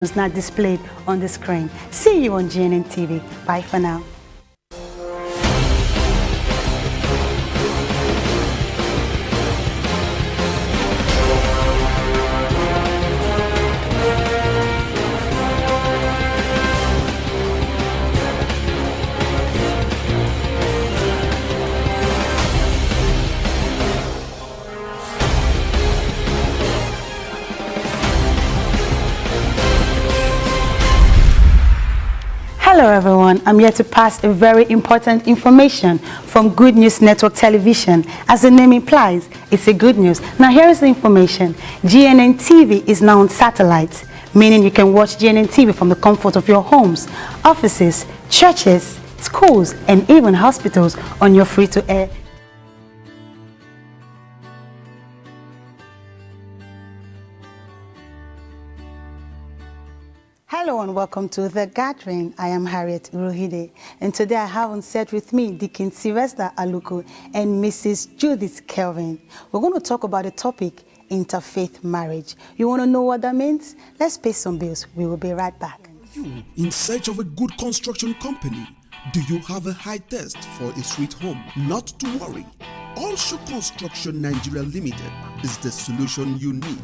is not displayed on the screen. See you on GNN TV. Bye for now. Hello everyone, I'm here to pass a very important information from Good News Network Television. As the name implies, it's a good news. Now here is the information. GNN TV is now on satellite, meaning you can watch GNN TV from the comfort of your homes, offices, churches, schools, and even hospitals on your free-to-air. Hello and welcome to The Gathering. I am Harriet URHOGHIDE, and today I have on set with me Deacon Sylvester Aluko and Mrs. Judith Kelvin. We're going to talk about the topic, interfaith marriage. You want to know what that means? Let's pay some bills. We will be right back. You in search of a good construction company? Do you have a high test for a sweet home? Not to worry. Also Construction Nigeria Limited is the solution you need.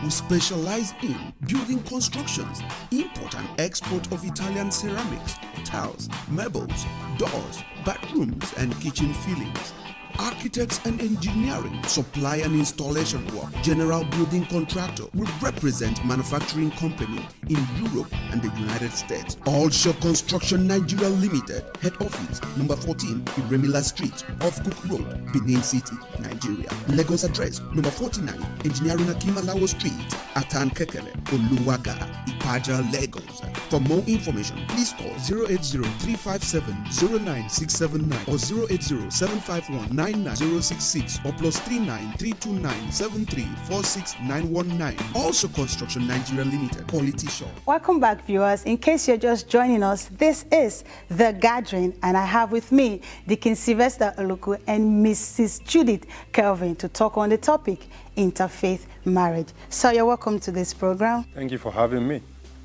We specialize in building constructions, import and export of Italian ceramics, tiles, marbles, doors, bathrooms and kitchen fittings, architects and engineering, supply and installation work, general building contractor. We represent manufacturing company in Europe and the United States. Also Construction Nigeria Limited, head office number 14 Iremila Street off Cook Road, Benin City, Nigeria. Lagos address number 49 Engineering Akimalawo Street, Atan Kekele, Oluwaga, Ipaja, Lagos. For more information, please call 080-357-09679 or 080-751-99066 or +39-329-7346-919. Also Construction Nigeria Limited, Quality Shop. Welcome back, viewers. In case you're just joining us, this is The Gathering, and I have with me Deacon Sylvester Aluko and Mrs. Judith Kelvin to talk on the topic, interfaith marriage. So you're welcome to this program. Thank you for having me.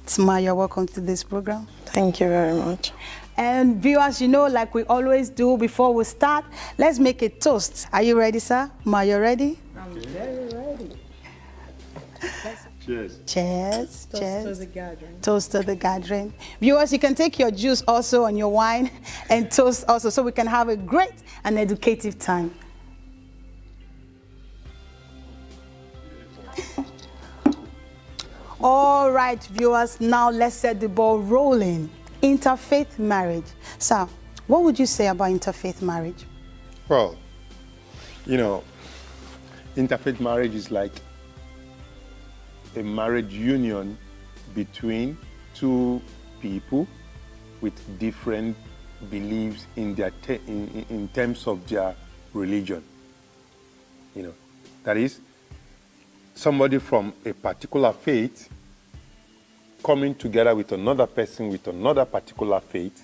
Sma, you're welcome to this program. Thank you very much. And viewers, you know, like we always do before we start, let's make a toast. Are you ready, sir? Ma, you ready? I'm very ready. Cheers. Cheers. Toast Cheers. to the gathering. Toast to the gathering. Viewers, you can take your juice also and your wine and toast also, so we can have a great and educative time. All right, viewers, now let's set the ball rolling. Interfaith marriage. Sir, what would you say about interfaith marriage? Well, you know, interfaith marriage is like a marriage union between two people with different beliefs in their in terms of their religion. You know, that is, somebody from a particular faith coming together with another person with another particular faith,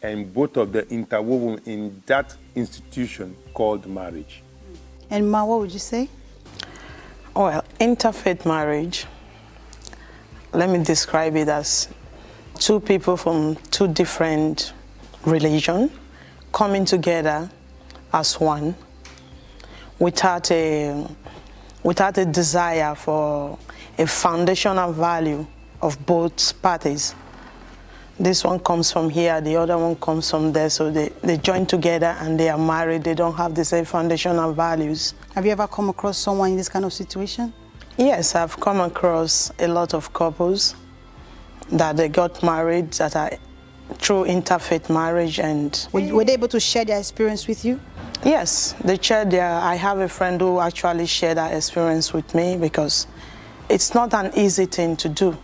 and both of them interwoven in that institution called marriage. And Ma, what would you say? Well, interfaith marriage, let me describe it as two people from two different religions coming together as one without a desire for a foundational value of both parties. This one comes from here, the other one comes from there, so they join together and they are married. They don't have the same foundational values. Have you ever come across someone in this kind of situation? Yes, I've come across a lot of couples that they got married that are through interfaith marriage. And Were they able to share their experience with you? yes, they shared I have a friend who actually shared that experience with me, because it's not an easy thing to do.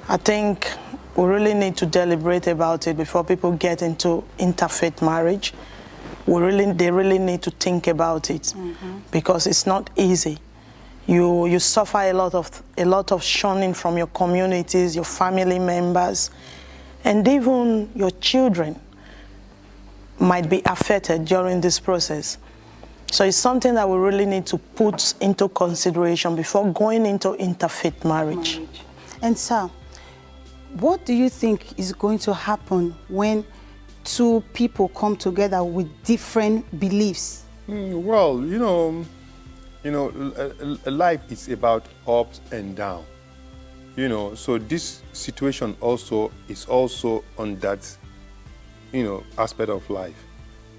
I think we really need to deliberate about it before people get into interfaith marriage. They really need to think about it, because it's not easy. You suffer a lot of shunning from your communities, your family members, and even your children might be affected during this process. So it's something that we really need to put into consideration before going into interfaith marriage. And sir, what do you think is going to happen when two people come together with different beliefs? Well, life is about ups and downs. So this situation also is also on that, aspect of life,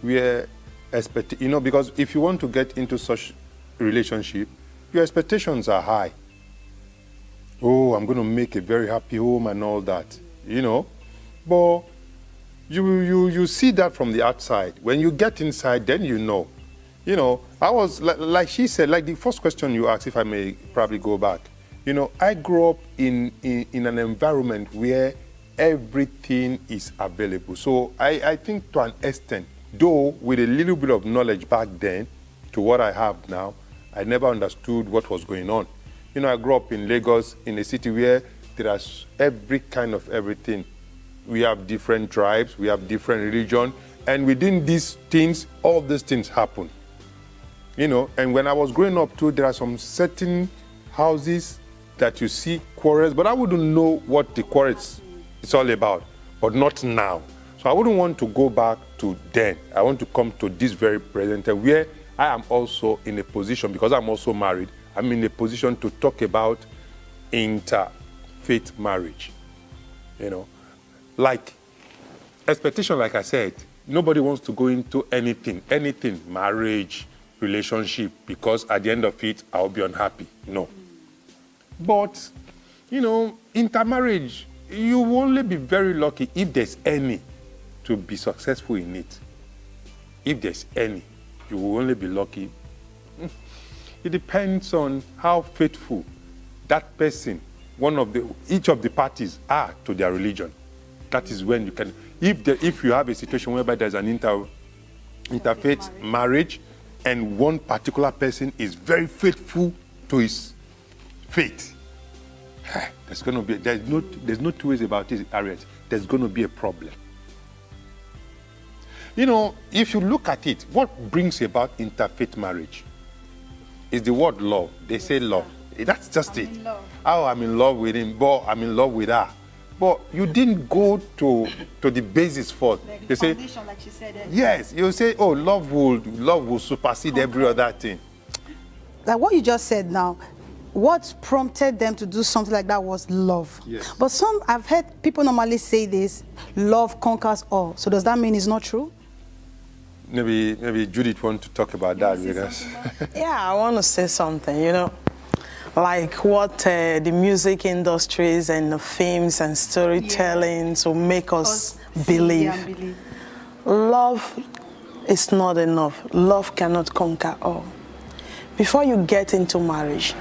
where because if you want to get into such relationship, your expectations are high. Oh, I'm going to make a very happy home and all that, But you see that from the outside. When you get inside, then I was, like she said, like the first question you asked, if I may probably go back, I grew up in an environment where everything is available. So I think to an extent, though with a little bit of knowledge back then to what I have now, I never understood what was going on. I grew up in Lagos, in a city where there is every kind of everything. We have different tribes, we have different religion, and within these things, all these things happen. And when I was growing up too, there are some certain houses that you see quarrels, but I wouldn't know what the quarrels is all about, but not now. So I wouldn't want to go back to then. I want to come to this very present time where I am also in a position, because I'm also married, I'm in a position to talk about interfaith marriage. Like expectation, like I said, nobody wants to go into anything, marriage, relationship, because at the end of it, I'll be unhappy. No. But, intermarriage, you will only be very lucky if there's any to be successful in it. If there's any, you will only be lucky. It depends on how faithful that person, each of the parties are to their religion. That is when you can, if you have a situation whereby there's an interfaith marriage and one particular person is very faithful to his faith, there's no two ways about it, Harriet. There's going to be a problem. If you look at it, what brings about interfaith marriage is the word love. They say love. That's just it. Oh, I'm in love with him, but I'm in love with her. But you didn't go to the basis first. Like you say, foundation, like she said. Yes, you say, oh, love will supersede every other thing. Like what you just said now, what prompted them to do something like that was love. Yes. But I've heard people normally say this, love conquers all. So does that mean it's not true? Maybe Judith wants to talk about that with us. Yeah, I want to say something, like what the music industries and the films and storytelling to make us believe. Love is not enough. Love cannot conquer all. Before you get into marriage,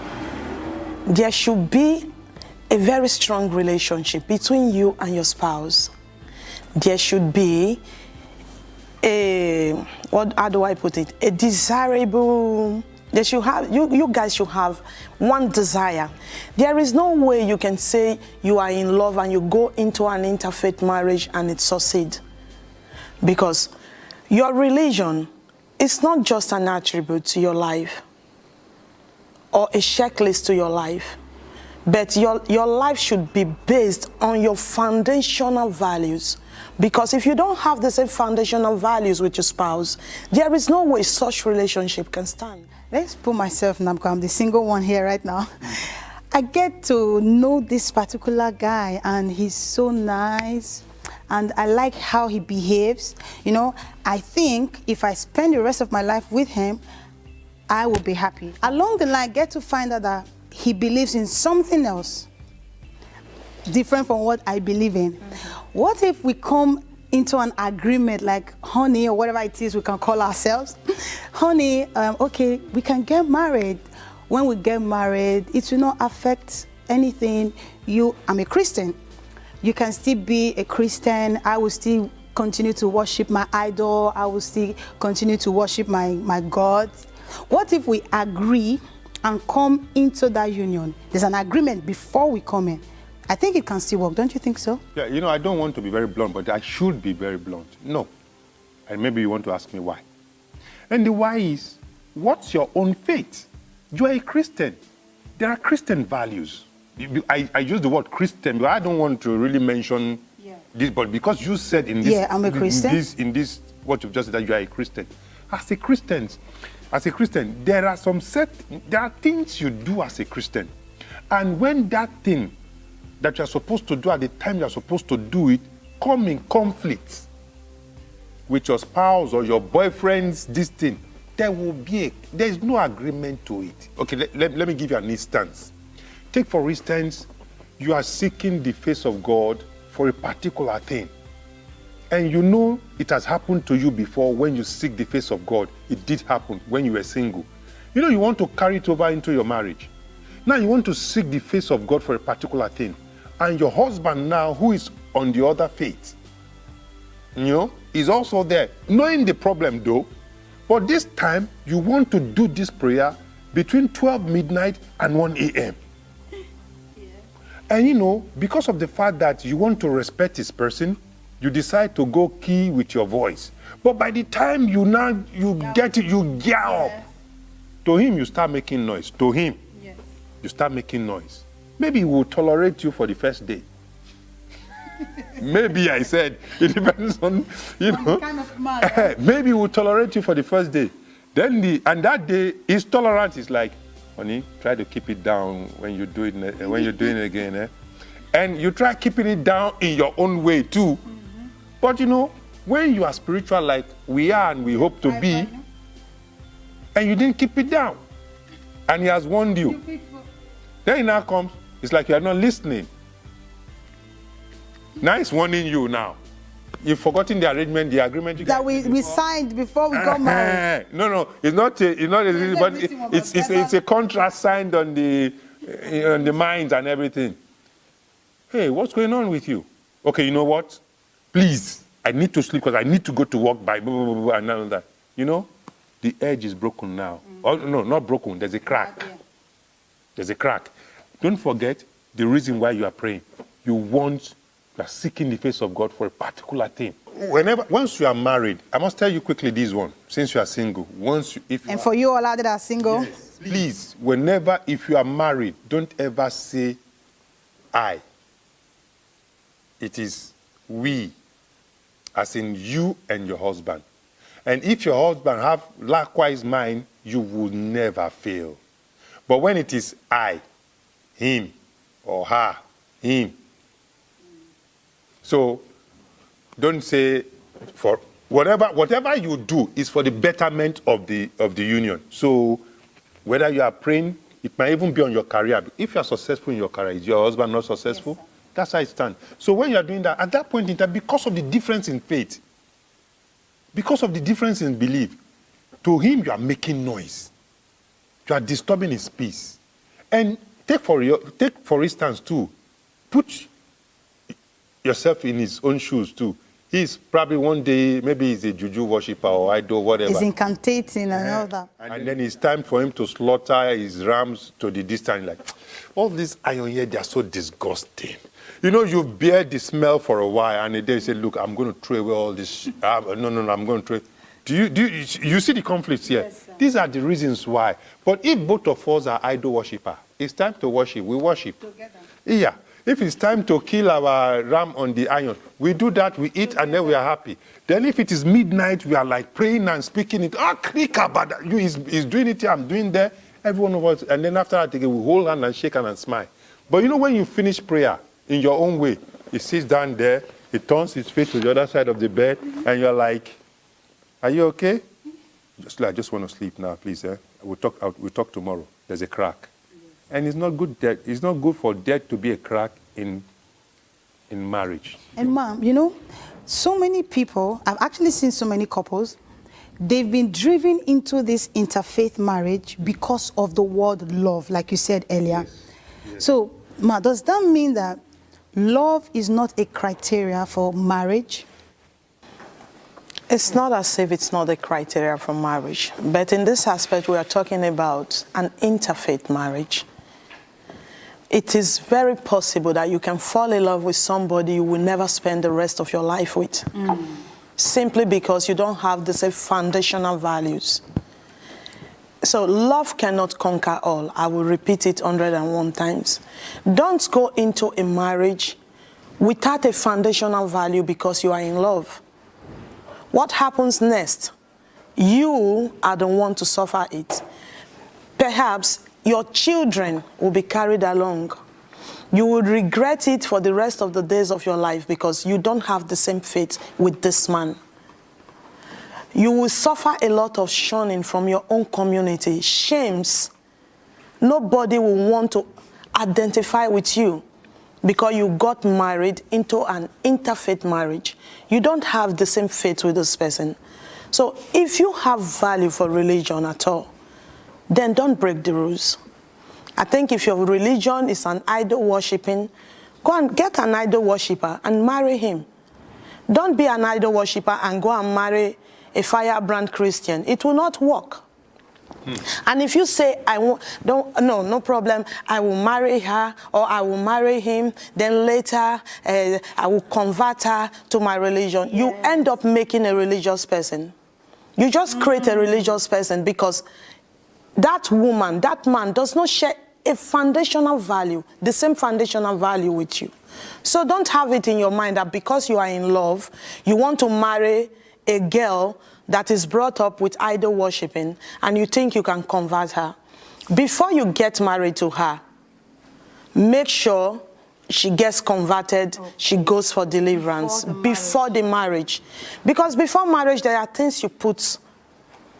there should be a very strong relationship between you and your spouse. There should be how do I put it? A desirable. They should have, you guys should have one desire. There is no way you can say you are in love and you go into an interfaith marriage and it succeeds. Because your religion is not just an attribute to your life or a checklist to your life, but your life should be based on your foundational values. Because if you don't have the same foundational values with your spouse, there is no way such relationship can stand. Let's put myself now, because I'm the single one here right now. I get to know this particular guy and he's so nice and I like how he behaves. I think if I spend the rest of my life with him, I will be happy. Along the line, I get to find out that he believes in something else different from what I believe in. What if we come into an agreement like honey or whatever it is we can call ourselves? Honey, okay, we can get married. When we get married, it will not affect anything. I'm a Christian. You can still be a Christian. I will still continue to worship my idol. I will still continue to worship my God. What if we agree and come into that union? There's an agreement before we come in. I think it can still work. Don't you think so? Yeah, I don't want to be very blunt, but I should be very blunt. No. And maybe you want to ask me why. And the why is, what's your own faith? You are a Christian. There are Christian values. I use the word Christian, but I don't want to really mention this, but because you said in this, I'm a Christian. In this, what you've just said, that you are a Christian. As a Christian, there are things you do as a Christian, and when that thing that you're supposed to do at the time you're supposed to do it come in conflict with your spouse or your boyfriend's this thing, there is no agreement to it. Okay, let me give you an instance. Take, for instance, you are seeking the face of God for a particular thing. And you know it has happened to you before when you seek the face of God. It did happen when you were single. You know, you want to carry it over into your marriage. Now you want to seek the face of God for a particular thing. And your husband now, who is on the other faith, you know, is also there, knowing the problem though. But this time, you want to do this prayer between 12 midnight and 1 a.m. And you know, because of the fact that you want to respect this person, you decide to go key with your voice. But by the time you get it, you gear up. To him, you start making noise. To him, you start making noise. Maybe he will tolerate you for the first day. Maybe, I said, it depends on, you know. Kind of man, maybe he will tolerate you for the first day. Then and that day, his tolerance is like, honey, try to keep it down when you do it, when you're doing it again. Eh? And you try keeping it down in your own way too. But you know, when you are spiritual like we are and we hope to be, and you didn't keep it down, and he has warned you, then he now comes, it's like you are not listening. Now he's warning you now. You've forgotten the agreement you that we signed before we got married. No, it's not but it's a contract signed on the minds and everything. Hey, what's going on with you? Okay, you know what? Please, I need to sleep because I need to go to work by blah, blah, blah, blah, and none of that. You know, the edge is broken now. Oh, no, not broken. There's a crack. There's a crack. Don't forget the reason why you are praying. You are seeking the face of God for a particular thing. Once you are married, I must tell you quickly this one, since you are single. For you all out that are single? Yes, please, if you are married, don't ever say I. It is we, as in you and your husband. And if your husband have likewise mind, you will never fail. But when it is I, him, or her, him. So don't say for whatever you do is for the betterment of the union. So whether you are praying, it might even be on your career. If you are successful in your career, is your husband not successful? Yes, that's how it stands. So when you are doing that, at that point in time, because of the difference in faith, because of the difference in belief, to him you are making noise. You are disturbing his peace. And take for instance too, put yourself in his own shoes too. He's probably one day, maybe he's a juju worshiper or idol, whatever. He's incantating and all that. And then it's time for him to slaughter his rams to the distance. Like, all these iron here, they are so disgusting. You know, you bear the smell for a while, and then you say, look, I'm going to throw away all this. No, I'm going to throw. You see the conflicts here? Yes, sir. These are the reasons why. But if both of us are idol worshiper, it's time to worship. We worship. Together. Yeah. If it's time to kill our ram on the iron, we do that, we eat, and then we are happy. Then if it is midnight, we are like praying and speaking it. He's doing it here, I'm doing there. Every one of us. And then after that, we hold hand and shake hand and smile. But you know, when you finish prayer in your own way, he sits down there, he turns his face to the other side of the bed, and you're like, are you okay? I just want to sleep now, please. We'll talk tomorrow. There's a crack. And it's not good for there to be a crack in marriage. And Mom, you know, so many people, I've actually seen so many couples, they've been driven into this interfaith marriage because of the word love, like you said earlier. Yes. So, Ma, does that mean that love is not a criteria for marriage? It's not as if it's not a criteria for marriage. But in this aspect, we are talking about an interfaith marriage. It is very possible that you can fall in love with somebody you will never spend the rest of your life with. Simply because you don't have the same foundational values. So love cannot conquer all. I will repeat it 101 times. Don't go into a marriage without a foundational value because you are in love. What happens next? You are the one to suffer it. Perhaps your children will be carried along. You will regret it for the rest of the days of your life because you don't have the same faith with this man. You will suffer a lot of shunning from your own community, shames. Nobody will want to identify with you because you got married into an interfaith marriage. You don't have the same faith with this person. So if you have value for religion at all, then don't break the rules. I think if your religion is an idol worshipping, go and get an idol worshiper and marry him. Don't be an idol worshiper and go and marry a firebrand Christian. It will not work. And if you say, no problem, I will marry her or I will marry him, then later I will convert her to my religion, you end up making a religious person. You just create a religious person because that woman, that man does not share a foundational value, the same foundational value with you. So don't have it in your mind that because you are in love, you want to marry a girl that is brought up with idol worshipping and you think you can convert her. Before you get married to her, make sure she gets converted, she goes for deliverance before the marriage. Because before marriage, there are things you put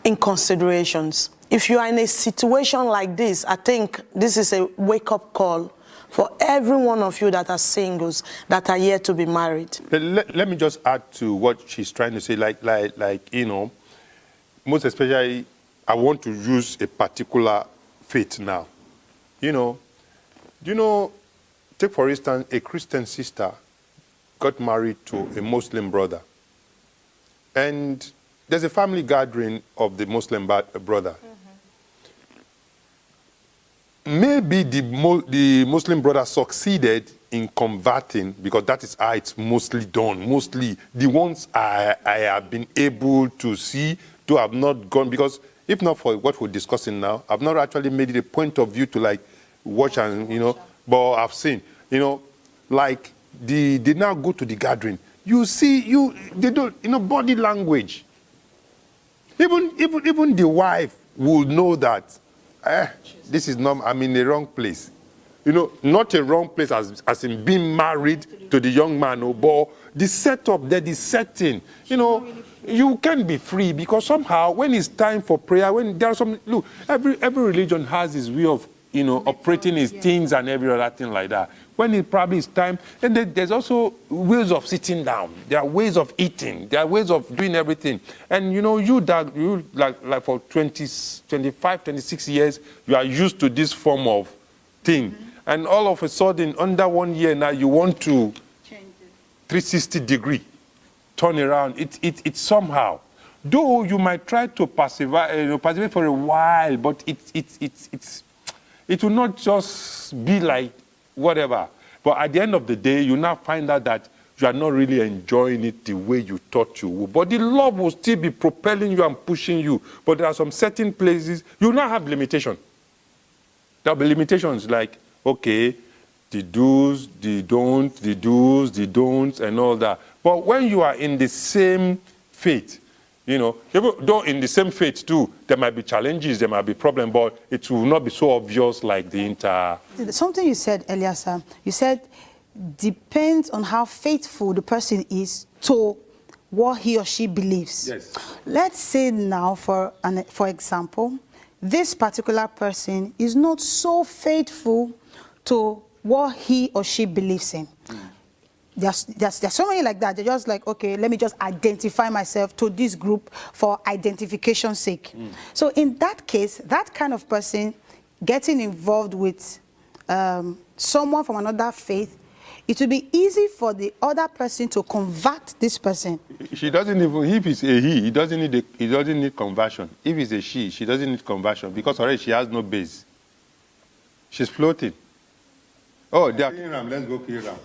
in considerations. If you are in a situation like this, I think this is a wake-up call for every one of you that are singles, that are yet to be married. Let me just add to what she's trying to say, like you know, most especially, I want to use a particular faith now. You know, take for instance, a Christian sister got married to a Muslim brother. And there's a family gathering of the Muslim brother. Maybe the Muslim brother succeeded in converting, because that is how it's mostly done. Mostly the ones I have been able to see, to have not gone, because if not for what we're discussing now, I've not actually made it a point of view to like watch and, you know, but I've seen, you know, like they now go to the gathering. You see, they don't, you know, body language. Even the wife will know that, this is not, I'm in the wrong place. You know, not a wrong place as in being married to the young man, but the setup there, the setting, you know, you can't be free because somehow when it's time for prayer, when there are some, look, every religion has its way of, you know, operating its things and every other thing like that. When it probably is time, and there's also ways of sitting down. There are ways of eating. There are ways of doing everything. And you know, you like for 25, 26 years, you are used to this form of thing. And all of a sudden, under 1 year now, you want to change it. 360 degree, turn around. It's somehow. Though you might try to persevere for a while, but it will not just be like whatever. But at the end of the day, you now find out that you are not really enjoying it the way you thought you would. But the love will still be propelling you and pushing you. But there are some certain places, you now have limitation. There will be limitations like, okay, the do's, the don'ts, the do's, the don'ts, and all that. But when you are in the same faith, you know, even though in the same faith too, there might be challenges, there might be problems, but it will not be so obvious like the inter... Something you said earlier, sir, you said depends on how faithful the person is to what he or she believes. Yes. Let's say now, for example, this particular person is not so faithful to what he or she believes in. There's so many like that. They're just like, okay, let me just identify myself to this group for identification's sake. So in that case, that kind of person getting involved with someone from another faith, it will be easy for the other person to convert this person. She doesn't even, if it's a he doesn't need conversion. If it's a she doesn't need conversion because already she has no base. She's floating. Oh, they are killing Ram. Let's go kill Ram.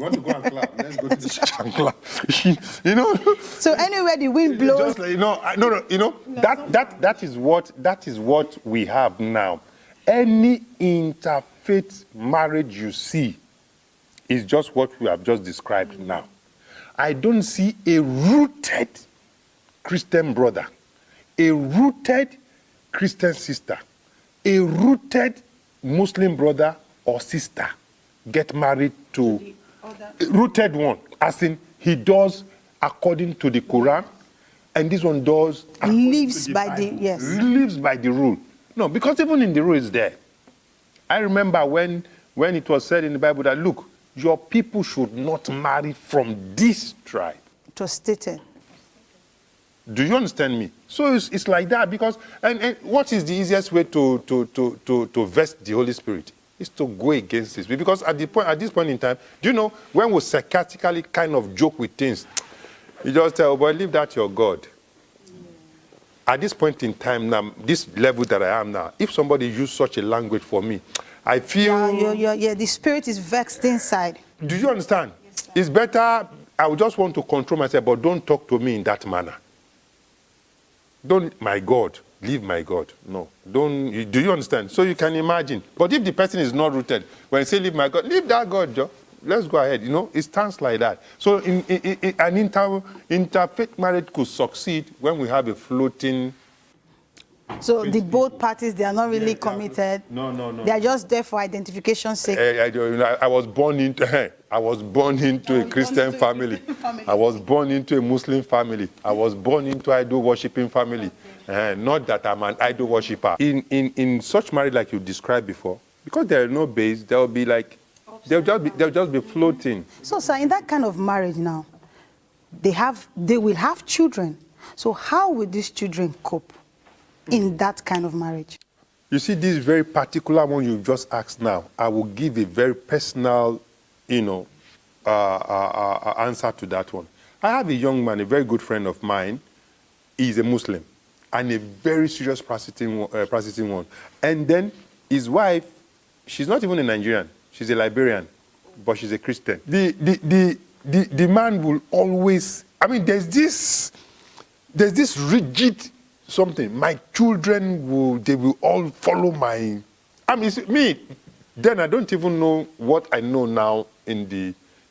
want to go and clap? Let's go to the church and clap. You know. So anywhere the wind blows. Just like, that is what we have now. Any interfaith marriage you see is just what we have just described now. I don't see a rooted Christian brother, a rooted Christian sister, a rooted Muslim brother or sister get married to a rooted one, as in he does according to the Quran, and this one does lives by the lives by the rule. No, because even in the rule is there. I remember when it was said in the Bible that, look, your people should not marry from this tribe. It was stated. Do you understand me? So it's like that, because and what is the easiest way to vest the Holy Spirit? Is to go against this. Because at this point in time, do you know, when we sarcastically kind of joke with things, you just tell, oh boy, leave that to your God. At this point in time now, this level that I am now, if somebody used such a language for me, I feel... Yeah, the spirit is vexed inside. Do you understand? Yes, it's better, I would just want to control myself, but don't talk to me in that manner. Don't, my God, leave my God. No, don't, do you understand? So you can imagine. But if the person is not rooted, when you say leave my God, leave that God, Joe. Let's go ahead, you know, it stands like that. So an interfaith marriage could succeed when we have a floating... So the both parties, they are not really committed. No. They are just there for identification's sake. I was born into a Christian family. I was born into a Muslim family. I was born into idol worshipping family. Not that I'm an idol worshipper. In such marriage like you described before, because there are no base, there will be like, they'll just be floating. So, sir, in that kind of marriage now, they will have children. So how will these children cope in that kind of marriage? You see, this very particular one you just asked now, I will give a very personal, answer to that one. I have a young man, a very good friend of mine. He's a Muslim and a very serious practicing one. And then his wife, she's not even a Nigerian. She's a Liberian, but she's a Christian. The man will always, I mean, there's this rigid something. My children they will all follow my, I mean, me, then I don't even know what I know now in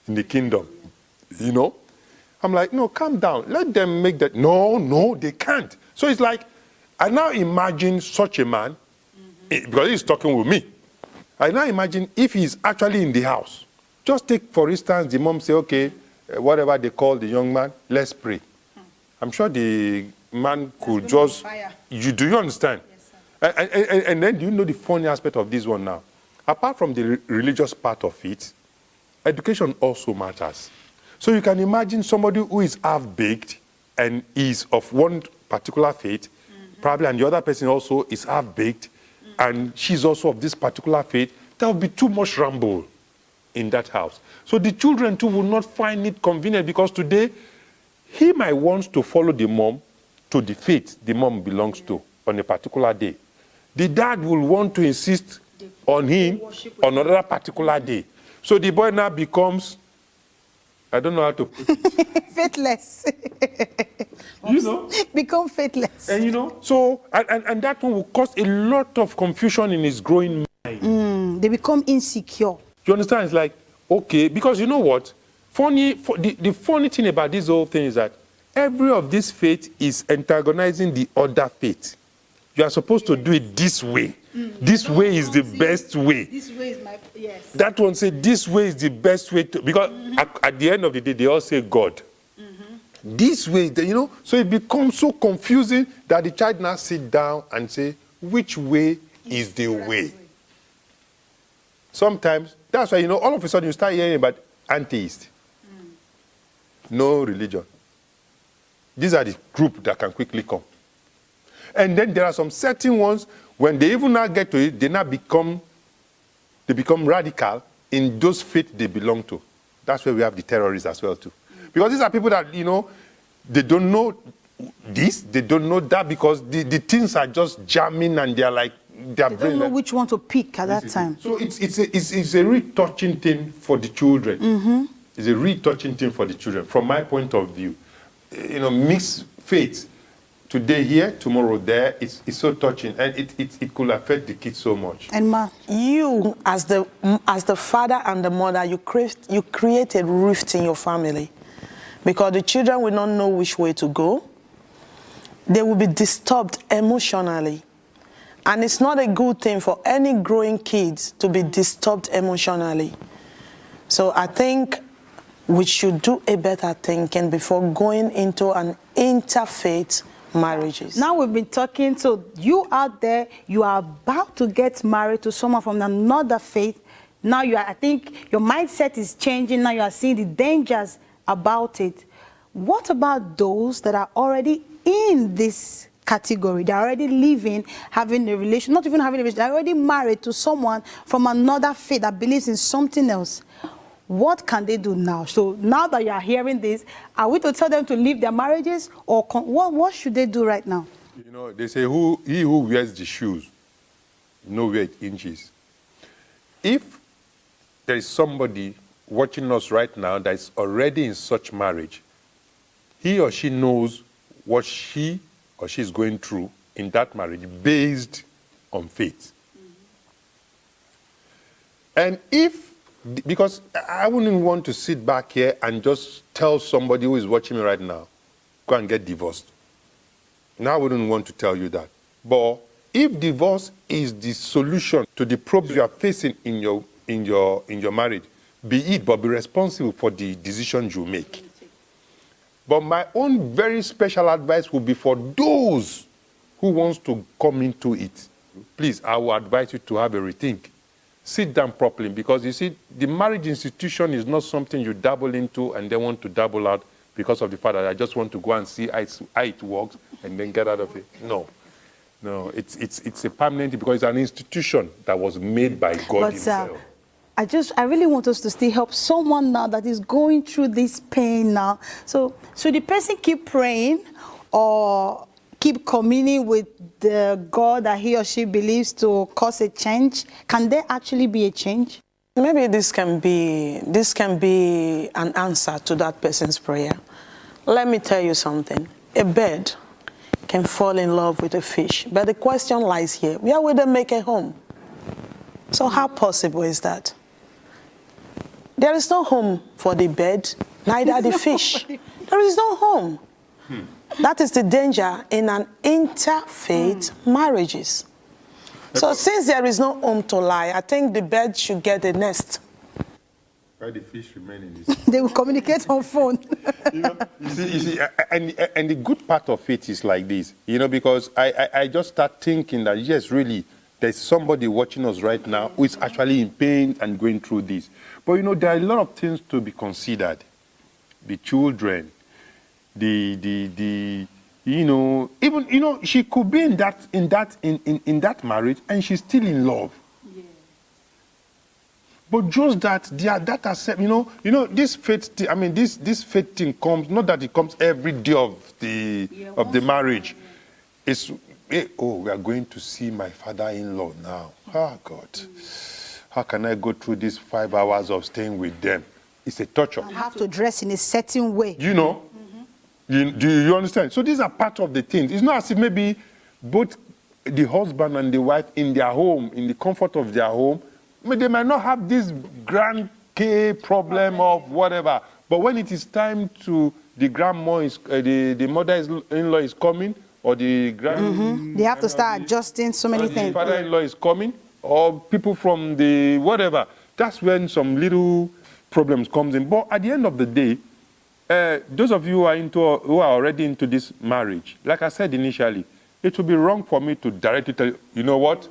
the kingdom, you know? I'm like, no, calm down. Let them make that. No, they can't. So it's like, I now imagine such a man, because he's talking with me. I now imagine if he's actually in the house. Just take, for instance, the mom say, okay, whatever they call the young man, let's pray. I'm sure the man could just... Do you understand? Yes, sir. And then do you know the funny aspect of this one now? Apart from the religious part of it, education also matters. So you can imagine somebody who is half-baked and is of one particular faith, probably, and the other person also is half-baked, and she's also of this particular faith. There will be too much ramble in that house. So the children too will not find it convenient, because today he might want to follow the mom to the faith the mom belongs to on a particular day. The dad will want to insist on him on another particular day. So the boy now becomes, I don't know how to put it. Faithless. You know? Become faithless. And you know, so, and that one will cause a lot of confusion in his growing mind. They become insecure. You understand? It's like, okay, because you know what? The funny thing about this whole thing is that every of this faith is antagonizing the other faith. You are supposed to do it this way. This way is the best way. This way is my, yes. That one said this way is the best way to, because at the end of the day, they all say God. This way, you know, so it becomes so confusing that the child now sit down and say, which way is the way? Sometimes, that's why, you know, all of a sudden you start hearing about atheist. No religion. These are the group that can quickly come. And then there are some certain ones, when they even now get to it, they become radical in those faiths they belong to. That's where we have the terrorists as well too. Because these are people that, you know, they don't know this, they don't know that, because the things are just jamming and they're like, they don't know which one to pick at that time. So it's a really touching thing for the children. It's a really touching thing for the children. From my point of view, you know, mixed faith, today here, tomorrow there, it's so touching, and it could affect the kids so much. And Ma, You, as the father and the mother, you create a rift in your family, because the children will not know which way to go. They will be disturbed emotionally. And it's not a good thing for any growing kids to be disturbed emotionally. So I think we should do a better thinking before going into an interfaith marriages. now we've been talking, so you out there, you are about to get married to someone from another faith. Now I think your mindset is changing. Now you are seeing the dangers about it. What about those that are already in this category? They're already living, having a relation, not even having a relation, they're already married to someone from another faith that believes in something else. What can they do now? So now that you are hearing this, are we to tell them to leave their marriages, or what should they do right now? You know, they say he who wears the shoes knows where it inches. If there is somebody watching us right now that is already in such marriage, he or she knows what she or she is going through in that marriage based on faith. And because I wouldn't want to sit back here and just tell somebody who is watching me right now, go and get divorced. Now I wouldn't want to tell you that. But if divorce is the solution to the problems you are facing in your marriage, be it, but be responsible for the decisions you make. But my own very special advice would be for those who wants to come into it. Please, I will advise you to have a rethink. Sit down properly, because you see, the marriage institution is not something you dabble into and then want to dabble out because of the fact that I just want to go and see how it works and then get out of it. No, it's a permanent, because it's an institution that was made by God himself. I really want us to still help someone now that is going through this pain now. So should the person keep praying or keep communing with the God that he or she believes to cause a change? Can there actually be a change? Maybe this can be an answer to that person's prayer. Let me tell you something. A bird can fall in love with a fish, but the question lies here: where will they make a home? So how possible is that? There is no home for the bird, neither the fish. There is no home. That is the danger in an interfaith marriages. So since there is no home to lie, I think the bird should get a nest. Why the fish remain in this? They will communicate on phone. You see, and the good part of it is like this, because I just start thinking that, yes, really, there's somebody watching us right now who is actually in pain and going through this. But, there are a lot of things to be considered. The children, even, she could be in that marriage and she's still in love. Yeah. But just that, this faith thing, this faith thing comes, not that it comes every day of the marriage. Yeah. It's, we are going to see my father-in-law now. Oh, God. How can I go through these 5 hours of staying with them? It's a torture. You have to dress in a certain way. Do you understand? So these are part of the things. It's not as if maybe both the husband and the wife in their home, in the comfort of their home, they might not have this grand K problem of whatever. But when it is time to the grandma, the mother-in-law is coming, or the grand... They have to start adjusting so many things. The father-in-law is coming, or people from the whatever. That's when some little problems comes in. But at the end of the day, those of you who are already into this marriage, like I said initially, it would be wrong for me to directly tell you, you know what,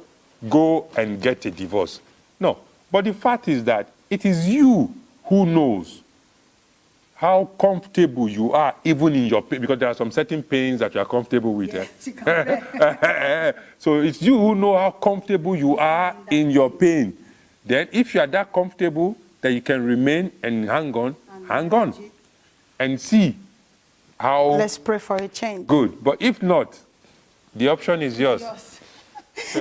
go and get a divorce. No, but the fact is that it is you who knows how comfortable you are, even in your pain, because there are some certain pains that you are comfortable with. Yes, so it's you who know how comfortable you are in your pain. Then if you are that comfortable that you can remain and hang on, and see how... Let's pray for a change. Good. But if not, the option is yours.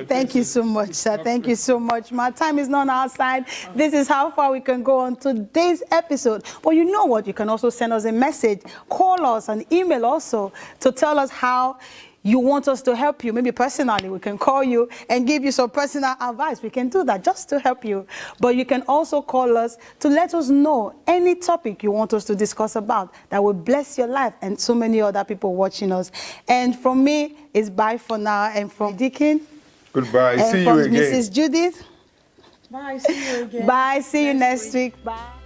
Thank you so much, sir. Thank you so much. My time is not on our side. This is how far we can go on today's episode. But you know what? You can also send us a message, call us, and email also to tell us how you want us to help you. Maybe personally, we can call you and give you some personal advice. We can do that just to help you. But you can also call us to let us know any topic you want us to discuss about that will bless your life and so many other people watching us. And from me, it's bye for now. And from Deacon, goodbye. and See from you again. Mrs. Judith, Bye, see you again. bye. See you next week. Bye.